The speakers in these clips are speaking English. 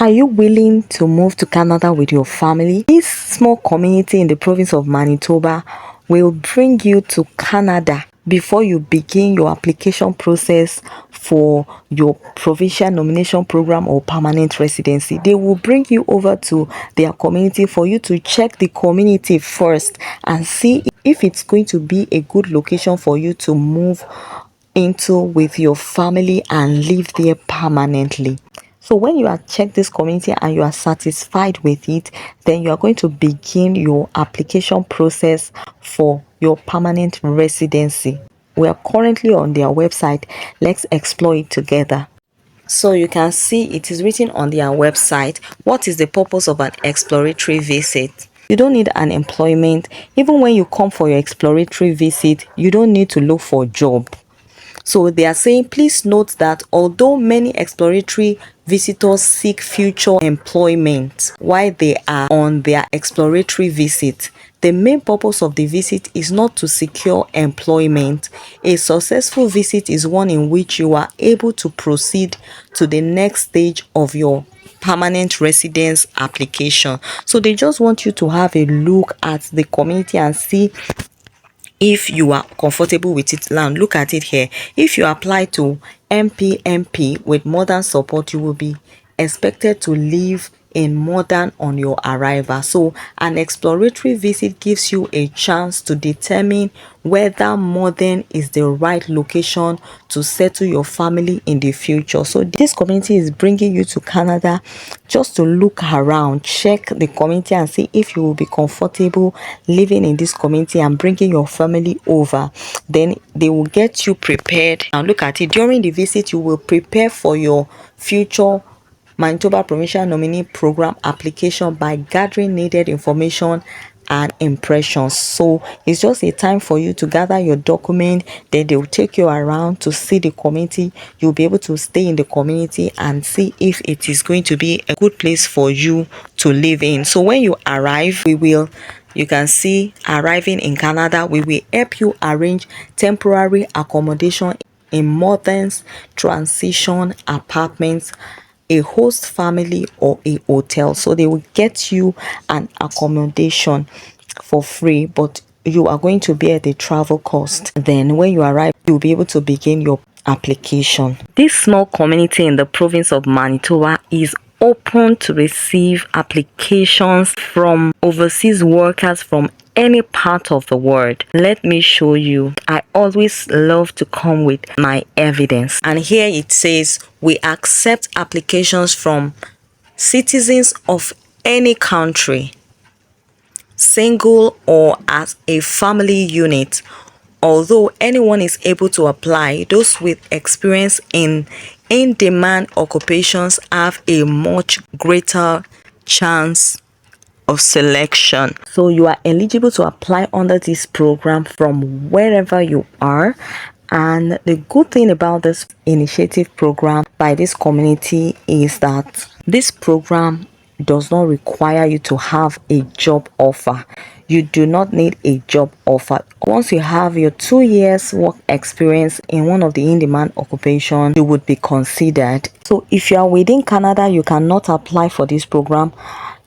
Are you willing to move to Canada with your family? This small community in the province of Manitoba will bring you to Canada before you begin your application process for your provincial nomination program or permanent residency. They will bring you over to their community for you to check the community first and see if it's going to be a good location for you to move into with your family and live there permanently. So when you have checked this community and you are satisfied with it, then you are going to begin your application process for your permanent residency. We are currently on their website. Let's explore it together. So you can see it is written on their website. What is the purpose of an exploratory visit? You don't need an employment. Even when you come for your exploratory visit, you don't need to look for a job. So they are saying, please note that although many exploratory visitors seek future employment while they are on their exploratory visit, the main purpose of the visit is not to secure employment. A successful visit is one in which you are able to proceed to the next stage of your permanent residence application. So they just want you to have a look at the community and see if you are comfortable with it. Now look at it here. If you apply to MPMP with Morden support, you will be expected to live in Morden on your arrival. So an exploratory visit gives you a chance to determine whether Morden is the right location to settle your family in the future. So this community is bringing you to Canada just to look around, check the community and see if you will be comfortable living in this community and bringing your family over. Then they will get you prepared. And look at it, during the visit you will prepare for your future Manitoba Provincial Nominee Program application by gathering needed information and impressions. So it's just a time for you to gather your document. Then they will take you around to see the community. You'll be able to stay in the community and see if it is going to be a good place for you to live in. So when you arrive, you can see arriving in Canada, we will help you arrange temporary accommodation in Morden's transition apartments, a host family or a hotel. So they will get you an accommodation for free, but you are going to bear the travel cost. Then when you arrive, you'll be able to begin your application. This small community in the province of Manitoba is open to receive applications from overseas workers from any part of the world. Let me show you. I always love to come with my evidence. And here it says, we accept applications from citizens of any country, single or as a family unit. Although anyone is able to apply, those with experience in in-demand occupations have a much greater chance of selection. So you are eligible to apply under this program from wherever you are. And the good thing about this initiative program by this community is that this program does not require you to have a job offer. You do not need a job offer. Once you have your 2 years work experience in one of the in-demand occupations, you would be considered. So if you are within Canada, you cannot apply for this program.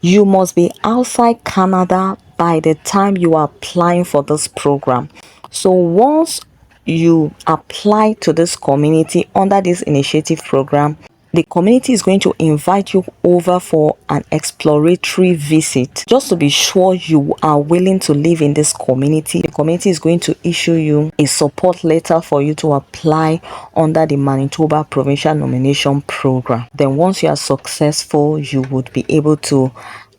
You must be outside Canada by the time you are applying for this program. So once you apply to this community under this initiative program, the community is going to invite you over for an exploratory visit just to be sure you are willing to live in this community. The community is going to issue you a support letter for you to apply under the Manitoba Provincial Nomination Program. Then once you are successful, you would be able to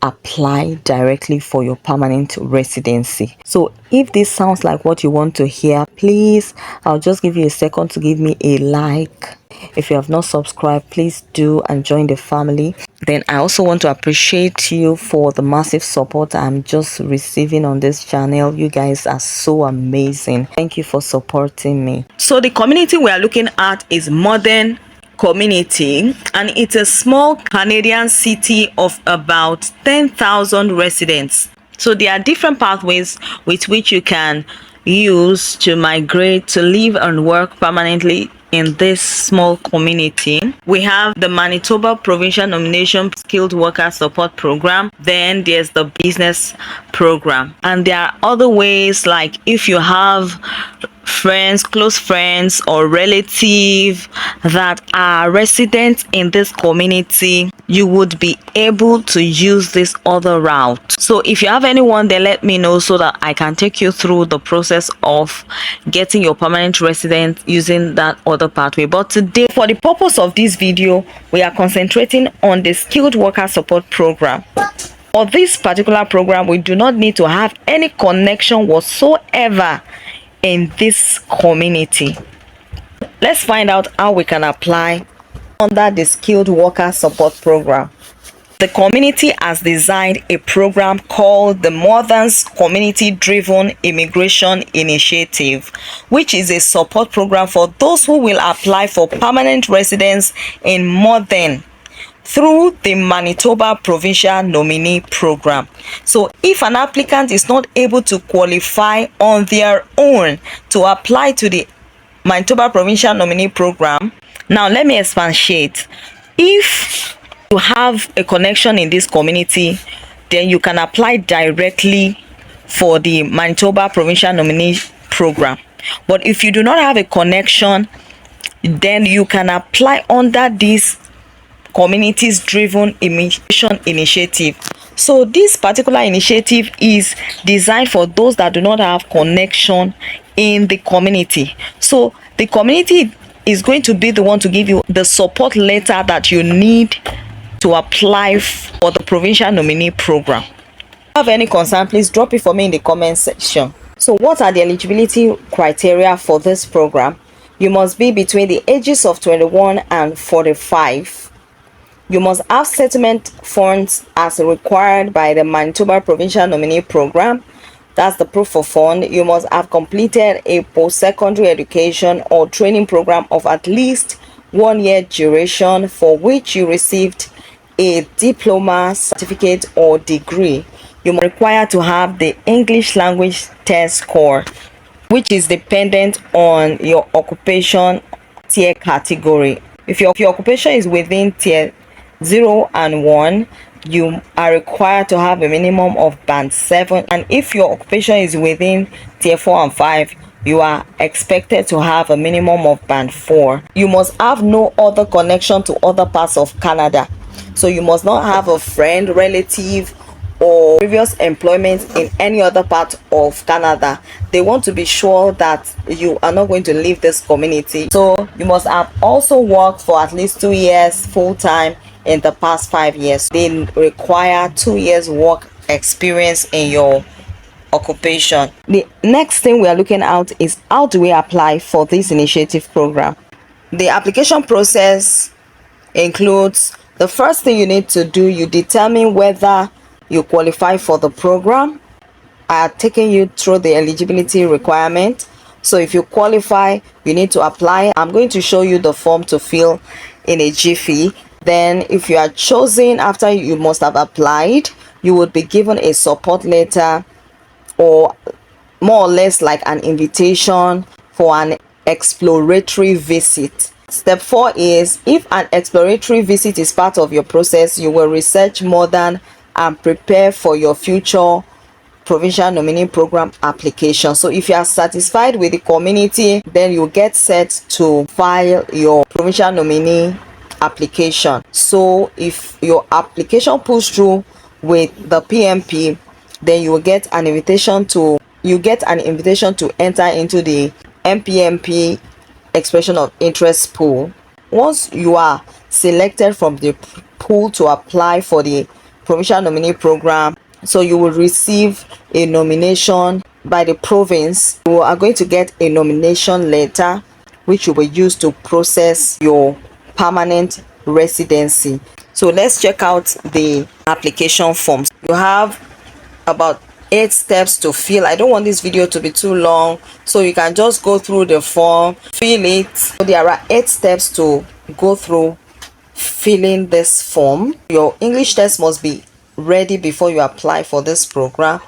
apply directly for your permanent residency. So if this sounds like what you want to hear, please, I'll just give you a second to give me a like. If you have not subscribed, please do and join the family. Then I also want to appreciate you for the massive support I'm just receiving on this channel. You guys are so amazing. Thank you for supporting me. So the community we are looking at is Morden community, and it's a small Canadian city of about 10,000 residents. So there are different pathways with which you can use to migrate, to live and work permanently in this small community. We have the Manitoba Provincial Nomination Skilled Worker Support Program. Then there's the business program. And there are other ways, like if you have friends, close friends or relative that are residents in this community, you would be able to use this other route. So if you have anyone, then let me know so that I can take you through the process of getting your permanent resident using that other pathway. But today, for the purpose of this video, we are concentrating on the skilled worker support program. For this particular program, we do not need to have any connection whatsoever in this community. Let's find out how we can apply under the skilled worker support program. The community has designed a program called the Morden's Community Driven Immigration Initiative, which is a support program for those who will apply for permanent residence in Morden through the Manitoba Provincial Nominee Program. So if an applicant is not able to qualify on their own to apply to the Manitoba Provincial Nominee Program, now let me expatiate. If you have a connection in this community, then you can apply directly for the Manitoba Provincial Nominee Program. But if you do not have a connection, then you can apply under this communities driven immigration initiative. So this particular initiative is designed for those that do not have connection in the community. So the community is going to be the one to give you the support letter that you need to apply for the provincial nominee program. If you have any concern, please drop it for me in the comment section. So what are the eligibility criteria for this program? You must be between the ages of 21 and 45. You must have settlement funds as required by the Manitoba Provincial Nominee Program. That's the proof of fund. You must have completed a post-secondary education or training program of at least 1 year duration for which you received a diploma, certificate, or degree. You are required to have the English language test score, which is dependent on your occupation tier category. If your occupation is within tier 0 and 1, you are required to have a minimum of band 7, and if your occupation is within tier 4 and 5, you are expected to have a minimum of band 4. You must have no other connection to other parts of Canada. So you must not have a friend, relative, or previous employment in any other part of Canada. They want to be sure that you are not going to leave this community. So you must have also worked for at least 2 years full-time in the past 5 years. They require 2 years work experience in your occupation. The next thing we are looking at is how do we apply for this initiative program. The application process includes, the first thing you need to do, you determine whether you qualify for the program. I have taken you through the eligibility requirement. So if you qualify, you need to apply. I'm going to show you the form to fill in a jiffy. Then if you are chosen after you must have applied, you would be given a support letter, or more or less like an invitation for an exploratory visit. Step 4 is, if an exploratory visit is part of your process, you will research more than and prepare for your future provincial nominee program application. So if you are satisfied with the community, then you get set to file your provincial nominee application. So if your application pulls through with the PMP, then you will get an invitation to enter into the MPMP expression of interest pool. Once you are selected from the pool to apply for the provincial nominee program, so you will receive a nomination by the province. You are going to get a nomination letter which you will use to process your permanent residency. So let's check out the application forms. You have about 8 steps to fill. I don't want this video to be too long, so you can just go through the form, fill it. So there are 8 steps to go through filling this form. Your English test must be ready before you apply for this program.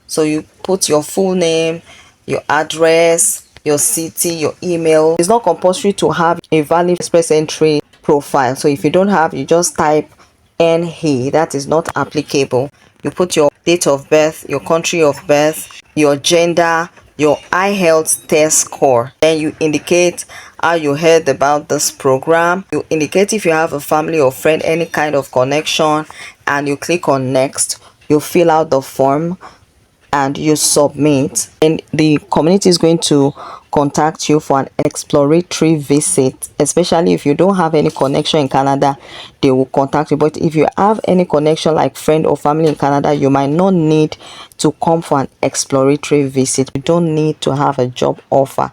So you put your full name, your address, your city, your email. It's not compulsory to have a valid express entry profile. So if you don't have, you just type NA. That is not applicable. You put your date of birth, your country of birth, your gender, your eye health test score. Then you indicate how you heard about this program. You indicate if you have a family or friend, any kind of connection, and you click on next. You fill out the form and you submit, and the community is going to contact you for an exploratory visit. Especially if you don't have any connection in Canada, they will contact you. But if you have any connection like friend or family in Canada, you might not need to come for an exploratory visit. You don't need to have a job offer.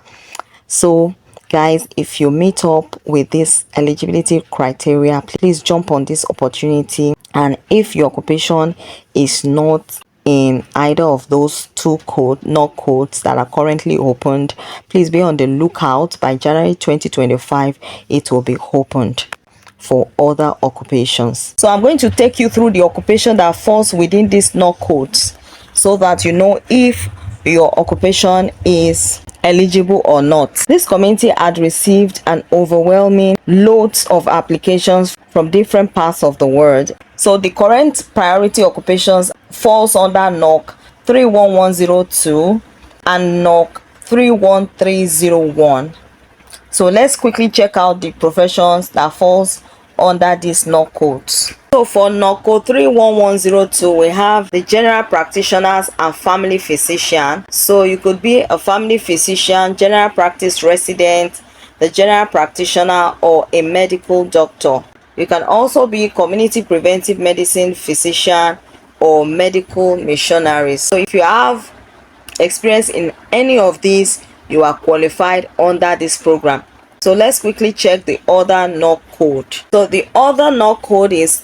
So guys, if you meet up with this eligibility criteria, please jump on this opportunity. And if your occupation is not in either of those two codes that are currently opened, please be on the lookout. By January 2025, it will be opened for other occupations. So I'm going to take you through the occupation that falls within these NOC codes, so that you know if your occupation is eligible or not. This community had received an overwhelming loads of applications from different parts of the world. So the current priority occupations falls under NOC 31102 and NOC 31301. So let's quickly check out the professions that falls under these NOC codes. So for NOC code 31102, we have the general practitioners and family physician. So you could be a family physician, general practice resident, the general practitioner, or a medical doctor. You can also be community preventive medicine physician or medical missionary. So if you have experience in any of these, you are qualified under this program. So let's quickly check the other NOC code. So the other NOC code is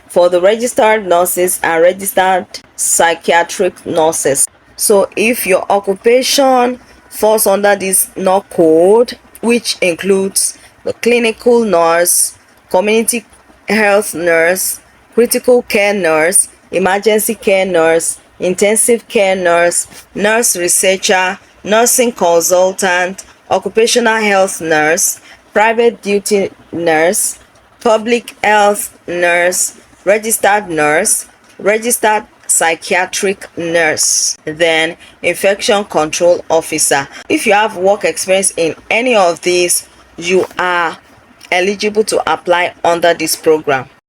for the registered nurses and registered psychiatric nurses. So if your occupation falls under this NOC code, which includes the clinical nurse, community health nurse, critical care nurse, emergency care nurse, intensive care nurse, nurse researcher, nursing consultant, occupational health nurse, private duty nurse, public health nurse, registered psychiatric nurse, then infection control officer. If you have work experience in any of these, you are eligible to apply under this program.